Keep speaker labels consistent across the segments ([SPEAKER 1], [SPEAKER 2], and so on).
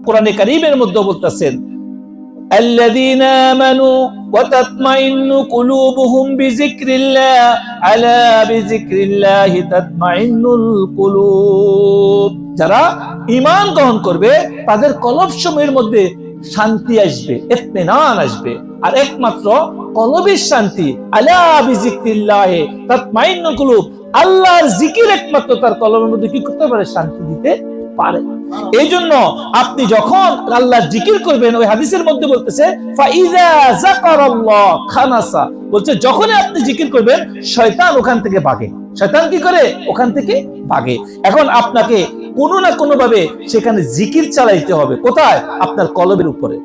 [SPEAKER 1] কোরআনে কারীমের মধ্যে বলতেছেন, আল্লাযীনা আমানু ওয়া তাতমাইন্নু কুলুবুহুম বিযিকরিল্লাহ আলা বিযিকরিল্লাহি তাতমাইন্নুল কুলুব। যারা ঈমান গ্রহণ করবে তাদের কলবসমূহের মধ্যে শান্তি আসবে, ইত্মিনান আসবে। আর একমাত্র কলবের শান্তি আলা বিযিকরিল্লাহি তাতমাইন্নুল কুলুব, আল্লাহর জিকির একমাত্র তার কলবের মধ্যে কি করতে পারে, শান্তি দিতে পারে। এই জন্য আপনি যখন আল্লাহর জিকির করবেন, ওই হাদিসের মধ্যে বলতেছে ফাইযা যাকারাল্লাহ খানাসা, বলছে যখনই আপনি জিকির করবেন শয়তান ওখান থেকে ভাগে। শয়তান কি করে, ওখান থেকে ভাগে। এখন আপনাকে কোনো না কোনো ভাবে সেখানে জিকির চালাইতে হবে। কোথায়, আপনার কলবের উপরে।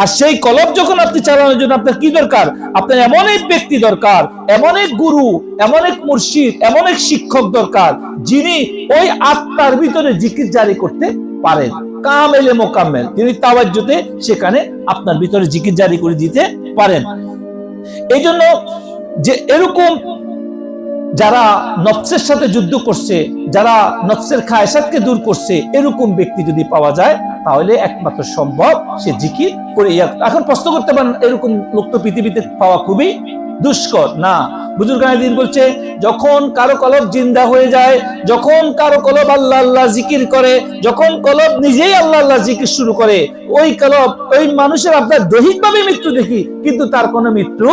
[SPEAKER 1] আর সেই কলব যখন আপনি চালানোর জন্য আপনার কি দরকার, আপনার এমন এক ব্যক্তি দরকার, এমন এক গুরু, এমন এক মুর্শিদ, এমন এক শিক্ষক দরকার, যিনি ওই আত্মার ভিতরে জিকির জারি করতে পারেন, কামেলে মোকাম্মেল, তিনি তাওয়াজ্জুতে সেখানে আপনার ভিতরে জিকির জারি করে দিতে পারেন। এই জন্য যে এরকম যারা নফসের সাথে যুদ্ধ করছে, যারা নফসের খায়সাতকে দূর করছে, এরকম ব্যক্তি যদি পাওয়া যায় তাহলে একমাত্র সম্ভব সে জিকির করে। এখন প্রশ্ন করতে পারেন, এরকম লোক তো পৃথিবীতে পাওয়া খুবই দুষ্কর। না, বুজুর্গানে দিন বলছে, যখন কারো কলব জিন্দা হয়ে যায়, যখন কারো কলব আল্লাহ আল্লাহ জিকির করে, যখন কলব নিজেই আল্লাহ আল্লাহ জিকির শুরু করে, ওই কলব, ওই মানুষের আপনার দৈহিকভাবে মৃত্যু দেখি, কিন্তু তার কোনো মৃত্যু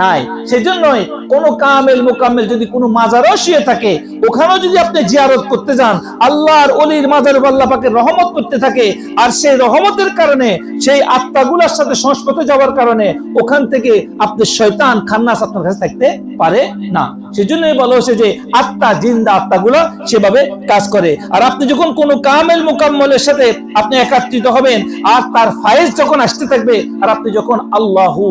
[SPEAKER 1] নাই। সেজন্যই কোন কামেল মুকাম্মেল যদি কোনো মাজারও শুয়ে থাকে, ওখানেও যদি আপনি জিয়ারত করতে যান, আল্লাহর ওলির মাজার আল্লাহ পাকের রহমত করতে থাকে, আর সেই রহমতের কারণে, সেই আত্মাগুলোর সাথে সংস্পর্শে যাওয়ার কারণে ওখান থেকে আপনি শয়তান খান্নাস আপনার কাছে থাকতে পারে না। সেজন্যই বলা হয়েছে যে আত্মা, জিন্দা আত্মাগুলো সেভাবে কাজ করে। আর আপনি যখন কোনো কামেল মুকাম্মলের সাথে আপনি একাত্রিত হবেন, আর তার ফায়েজ যখন আসতে থাকবে, আর আপনি যখন আল্লাহু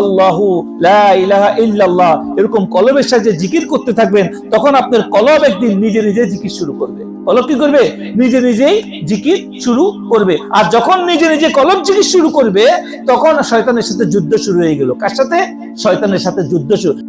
[SPEAKER 1] আল্লাহু লা ইলাহা ইল্লাল্লাহ এরকম কলবের সাথে জিকির করতে থাকবেন, তখন আপনার কলব একদিন নিজে নিজে জিকির শুরু করবে। কলব কি করবে, নিজে নিজেই জিকির শুরু করবে। আর যখন নিজে নিজে কলব জিকির শুরু করবে, তখন শয়তানের সাথে যুদ্ধ শুরু হয়ে গেল। কার সাথে, শয়তানের সাথে যুদ্ধ শুরু।